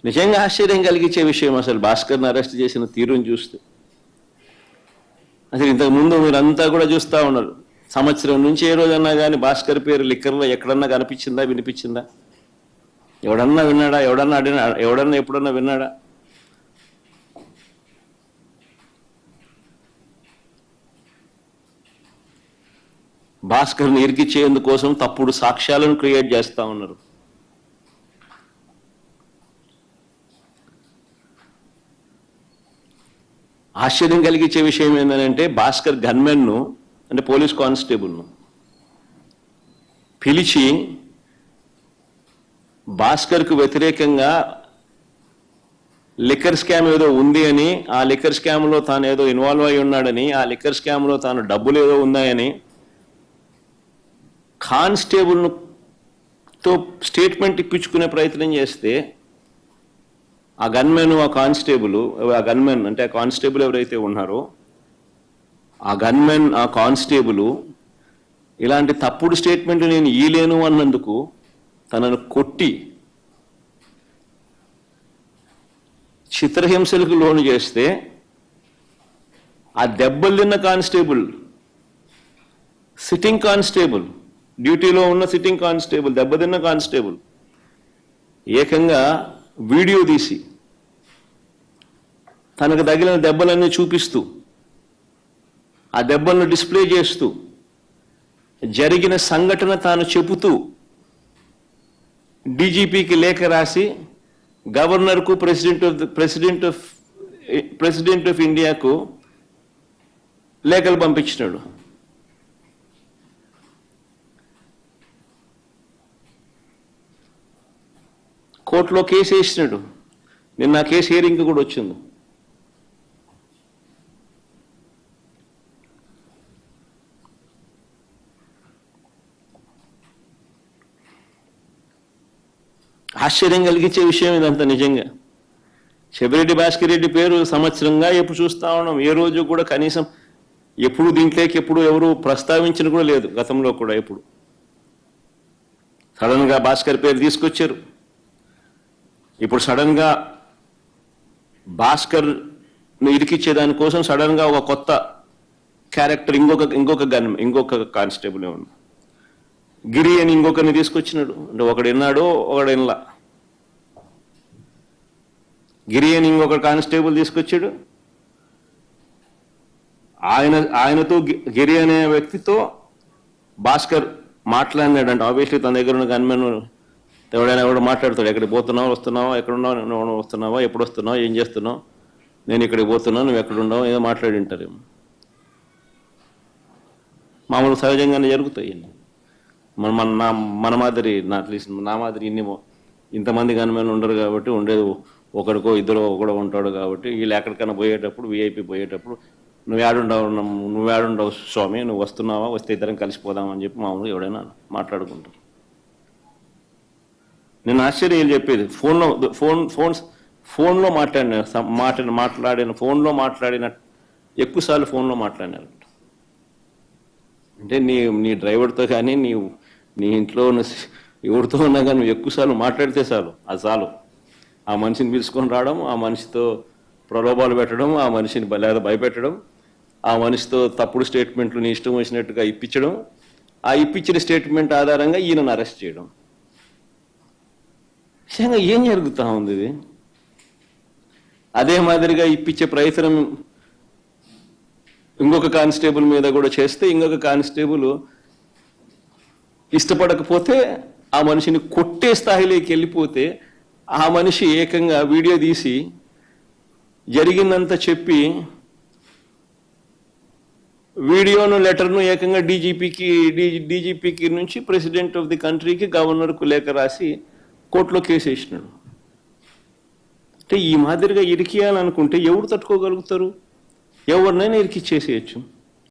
నిజంగా ఆశ్చర్యం కలిగించే విషయం అసలు భాస్కర్ని అరెస్ట్ చేసిన తీరుని చూస్తే. అసలు ఇంతకుముందు మీరంతా కూడా చూస్తూ ఉన్నారు, సంవత్సరం నుంచి ఏ రోజన్నా కానీ భాస్కర్ పేరు లిక్కర్లో ఎక్కడన్నా కనిపించిందా, వినిపించిందా? ఎవడన్నా విన్నాడా? ఎవడన్నా ఎప్పుడన్నా విన్నాడా? భాస్కర్ని ఇరికిచ్చేందుకోసం తప్పుడు సాక్ష్యాలను క్రియేట్ చేస్తూ ఉన్నారు. ఆశ్చర్యం కలిగించే విషయం ఏంటంటే భాస్కర్ గన్మెన్ను అంటే పోలీస్ కానిస్టేబుల్ను పిలిచి భాస్కర్కు వ్యతిరేకంగా లిక్కర్ స్కామ్ ఏదో ఉంది అని, ఆ లిక్కర్ స్కామ్లో తాను ఏదో ఇన్వాల్వ్ అయి ఉన్నాడని, ఆ లిక్కర్ స్కామ్లో తాను డబ్బులు ఏదో ఉన్నాయని కానిస్టేబుల్తో స్టేట్మెంట్ ఇప్పించుకునే ప్రయత్నం చేస్తే ఆ గన్మెన్, ఆ గన్మెన్ అంటే ఆ కానిస్టేబుల్ ఎవరైతే ఉన్నారో ఆ గన్మెన్, ఆ కానిస్టేబుల్ ఇలాంటి తప్పుడు స్టేట్మెంట్ నేను ఇయ్యలేను అన్నందుకు తనను కొట్టి చిత్రహింసలకు లోను చేస్తే ఆ దెబ్బలు తిన్న కానిస్టేబుల్, సిట్టింగ్ కానిస్టేబుల్, డ్యూటీలో ఉన్న సిట్టింగ్ కానిస్టేబుల్, దెబ్బతిన్న కానిస్టేబుల్ ఏకంగా వీడియో తీసి తనకు తగిలిన దెబ్బలన్నీ చూపిస్తూ, ఆ దెబ్బలను డిస్ప్లే చేస్తూ, జరిగిన సంఘటన తాను చెబుతూ డీజీపీకి లేఖ రాసి గవర్నర్కు, ప్రెసిడెంట్ ఆఫ్ ఇండియాకు లేఖలు పంపించినాడు. కోర్టులో కేసు వేసినాడు. నిన్న ఆ కేసు హియరింగ్ కూడా వచ్చింది. ఆశ్చర్యం కలిగించే విషయం ఇదంతా నిజంగా. చెవిరెడ్డి భాస్కర్ రెడ్డి పేరు సంవత్సరంగా ఎప్పుడు చూస్తూ ఉన్నాం. ఏ రోజు కూడా కనీసం ఎప్పుడు దీంట్లోకి ఎప్పుడు ఎవరు ప్రస్తావించిన కూడా లేదు. గతంలో కూడా ఎప్పుడు సడన్గా భాస్కర్ పేరు తీసుకొచ్చారు. ఇప్పుడు సడన్గా భాస్కర్ను ఇరికిచ్చేదానికోసం సడన్గా ఒక కొత్త క్యారెక్టర్, ఇంకొక కానిస్టేబుల్ ఏమన్నా గిరి అని ఇంకొకరిని తీసుకొచ్చినాడు. అంటే ఒకడు విన్నాడు, ఒకడు వినలా. గిరి అని ఇంకొక కానిస్టేబుల్ తీసుకొచ్చాడు. ఆయనతో గిరి అనే వ్యక్తితో భాస్కర్ మాట్లాడినాడు. అంటే ఆబ్వియస్లీ తన దగ్గర ఉన్న గన్మెన్ ఎవడైనా కూడా మాట్లాడతాడు. ఎక్కడికి పోతున్నావు, వస్తున్నావా, ఎక్కడున్నావు, నువ్వు వస్తున్నావా, ఎప్పుడు వస్తున్నావు, ఏం చేస్తున్నావు, నేను ఇక్కడికి పోతున్నావు, నువ్వు ఎక్కడున్నావు, ఏదో మాట్లాడి ఉంటారేమో. మామూలు సహజంగానే జరుగుతాయి. మన మాదిరి అట్లీస్ట్ నా మాదిరి ఇంతమంది గన్మెన్లు ఉండరు కాబట్టి, ఉండేది ఒకరికో ఇద్దరు కూడా ఉంటాడు కాబట్టి వీళ్ళు ఎక్కడికైనా పోయేటప్పుడు, విఐపి పోయేటప్పుడు నువ్వు ఏడుండవు స్వామి, నువ్వు వస్తున్నావా, వస్తే ఇద్దరం కలిసిపోదామని చెప్పి మామూలుగా ఎవడైనా మాట్లాడుకుంటారు. నేను ఆశ్చర్యం చెప్పేది ఫోన్లో మాట్లాడిన ఎక్కువసార్లు ఫోన్లో మాట్లాడినారు. అంటే నీ డ్రైవర్తో కానీ నీ ఇంట్లో ఉన్న ఎవరితో ఉన్నా కానీ నువ్వు ఎక్కువసార్లు మాట్లాడితే చాలు. ఆ మనిషిని పిలుచుకొని రావడం, ఆ మనిషితో ప్రలోభాలు పెట్టడం, ఆ మనిషిని లేదా భయపెట్టడం, ఆ మనిషితో తప్పుడు స్టేట్మెంట్లు నీ ఇష్టం వచ్చినట్టుగా ఇప్పించడం, ఆ ఇప్పించిన స్టేట్మెంట్ ఆధారంగా ఈయనను అరెస్ట్ చేయడం. నిజంగా ఏం జరుగుతూ ఉంది ఇది? అదే మాదిరిగా ఇప్పించే ప్రయత్నం ఇంకొక కానిస్టేబుల్ మీద కూడా చేస్తే, ఇంకొక కానిస్టేబుల్ ఇష్టపడకపోతే ఆ మనిషిని కొట్టే స్థాయిలోకి వెళ్ళిపోతే ఆ మనిషి ఏకంగా వీడియో తీసి జరిగిందంతా చెప్పి వీడియోను, లెటర్ను ఏకంగా డీజీపీకి నుంచి ప్రెసిడెంట్ ఆఫ్ ది కంట్రీకి, గవర్నర్కు లేఖ రాసి కోర్టులో కేసు వేసినాడు. అంటే ఈ మాదిరిగా ఇరికియాలనుకుంటే ఎవరు తట్టుకోగలుగుతారు? ఎవరినైనా ఇరికిచ్చేసేయచ్చు.